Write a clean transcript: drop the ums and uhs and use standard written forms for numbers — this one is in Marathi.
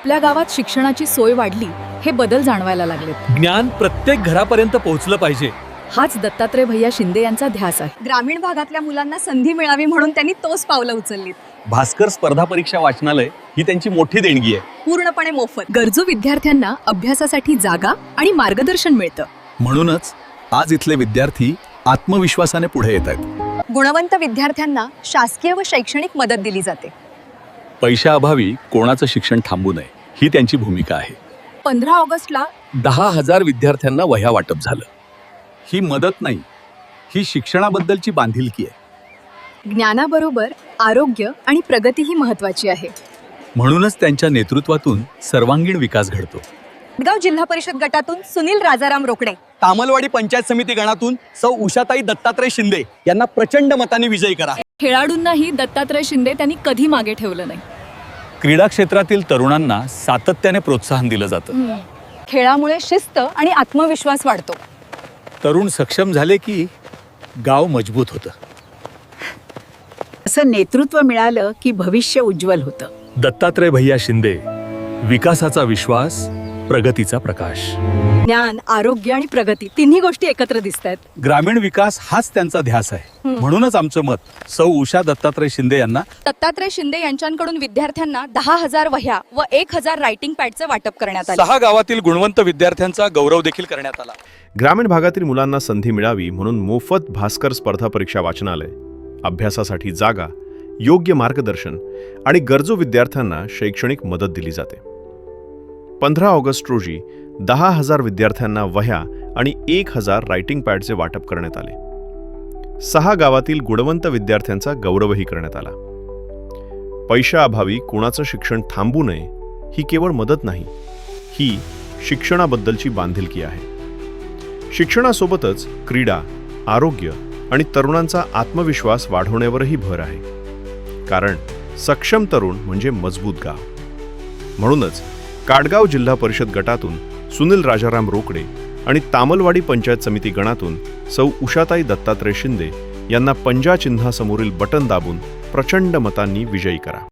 आपल्या गावात शिक्षणाची सोय वाढली, हे बदल जाणवायला लागलेत. ज्ञान प्रत्येक घरापर्यंत पोहोचलं पाहिजे. हाच दत्तात्रय भैया शिंदे यांचा ध्यास आहे. ग्रामीण भागातल्या मुलांना संधी मिळावी म्हणून त्यांनी तोच पावलं उचललीत. भास्कर स्पर्धा परीक्षा वाचनालय ही त्यांची मोठी देणगी आहे. पूर्णपणे मोफत. गरजू विद्यार्थ्यांना अभ्यासासाठी जागा आणि मार्गदर्शन मिळतं. म्हणूनच आज इथले विद्यार्थी आत्मविश्वासाने पुढे येत आहेत. गुणवंत विद्यार्थ्यांना शासकीय व शैक्षणिक मदत दिली जाते. पैशाअभावी कोणाचं शिक्षण थांबू नये ही त्यांची भूमिका आहे. 15 ऑगस्टला 10,000 विद्यार्थ्यांना वह्या वाटप झालं. ही मदत नाही, ही शिक्षणाबद्दलची बांधिलकी आहे. ज्ञानाबरोबर आरोग्य आणि प्रगतीही महत्वाची आहे. म्हणूनच त्यांच्या नेतृत्वातून सर्वांगीण विकास घडतो. गाव जिल्हा परिषद गटातून सुनील राजाराम रोकडे, तामलवाडी पंचायत समिती गणातून सौ उषाताई दत्तात्रय शिंदे यांना प्रचंड मताने विजयी करा. खेळाडूंनाही दत्तात्रय शिंदे त्यांनी कधी मागे ठेवलं नाही. क्रीडा क्षेत्रातील तरुणांना सातत्याने प्रोत्साहन दिलं जातं. खेळामुळे शिस्त आणि आत्मविश्वास वाढतो. तरुण सक्षम झाले की गाव मजबूत होतं. असं नेतृत्व मिळालं की भविष्य उज्ज्वल होतं. दत्तात्रय भैया शिंदे, विकासाचा विश्वास, प्रगतीचा प्रकाश. ज्ञान, आरोग्य आणि प्रगती तिन्ही गोष्टी एकत्र दिसतात. ग्रामीण विकास हाच त्यांचा ध्यास आहे. म्हणूनच आमचं मत सौ उषा दत्तात्रय शिंदे यांना. दत्तात्रय शिंदे यांच्याकडून विद्यार्थ्यांना 10,000 वह्या व 1,000 रायटिंग पॅडचं वाटप करण्यात आलं. 6 गावातील गुणवंत विद्यार्थ्यांचा गौरव देखील करण्यात आला. ग्रामीण भागातील मुलांना संधी मिळावी म्हणून मोफत भास्कर स्पर्धा परीक्षा वाचनालय, अभ्यासासाठी जागा, योग्य मार्गदर्शन आणि गरजू विद्यार्थ्यांना शैक्षणिक मदत दिली जाते. 15 ऑगस्ट रोजी 10,000 विद्यार्थ्यांना वह्या आणि 1,000 रायटिंग पॅडचे वाटप करण्यात आले. 6 गावातील गुणवंत विद्यार्थ्यांचा गौरवही करण्यात आला. पैशाअभावी कोणाचं शिक्षण थांबू नये ही केवळ मदत नाही, ही शिक्षणाबद्दलची बांधिलकी आहे. शिक्षणासोबतच क्रीडा, आरोग्य आणि तरुणांचा आत्मविश्वास वाढवण्यावरही भर आहे. कारण सक्षम तरुण म्हणजे मजबूत गाव. म्हणूनच काडगाव जिल्हा परिषद गटातून सुनील राजाराम रोकडे आणि तामलवाडी पंचायत समिती गणातून सौ उषाताई दत्तात्रय शिंदे यांना पंजा चिन्हासमोरील बटन दाबून प्रचंड मतांनी विजयी करा.